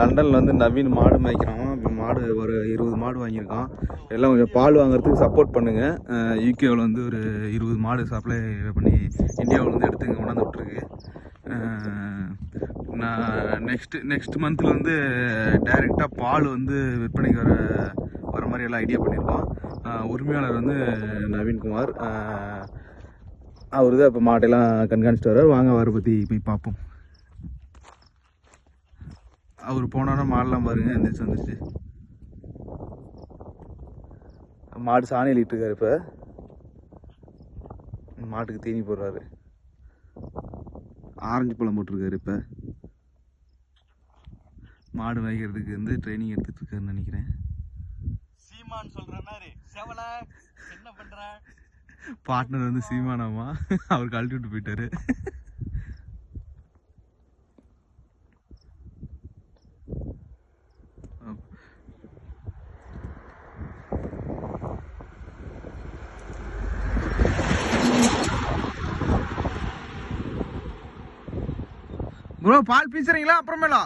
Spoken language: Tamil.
லண்டனில் வந்து நவீன் மாடு மேய்க்கிறான். இப்போ மாடு ஒரு 20 மாடு வாங்கியிருக்கான். எல்லாம் கொஞ்சம் பால் வாங்குறதுக்கு சப்போர்ட் பண்ணுங்கள். யூகேவில் வந்து ஒரு 20 மாடு சப்ளை பண்ணி இந்தியாவில் வந்து எடுத்து இங்கே கொண்டாந்து விட்ருக்கு. நான் நெக்ஸ்ட் மந்தில் வந்து டைரெக்டாக பால் வந்து விற்பனைக்கு வர மாதிரி எல்லாம் ஐடியா பண்ணியிருக்கோம். உரிமையாளர் வந்து நவீன்குமார். அவர் தான் இப்போ மாட்டெல்லாம் கண்காணிச்சிட்டு வர்றார். வாங்க அவரை பற்றி போய் பார்ப்போம். அவர் போனோன்னா மாடெல்லாம் பாருங்க, எந்திரிச்சு வந்துச்சு. மாடு சாணி அள்ளிட்டு இருக்காரு. இப்போ மாட்டுக்கு தீனி போடுறாரு. ஆரஞ்சு பழம் போட்டிருக்காரு. இப்போ மாடு மேய்க்கிறதுக்கு வந்து ட்ரைனிங் எடுத்துட்டு இருக்காருன்னு நினைக்கிறேன். சீமான் சொல்ற மாதிரி செவல என்ன பண்ற பார்ட்னர் வந்து சீமானாமா, அவர் கழட்டி விட்டு போயிட்டாரு. ப்ரோ பால் பீசுறீங்களா அப்புறமேலா?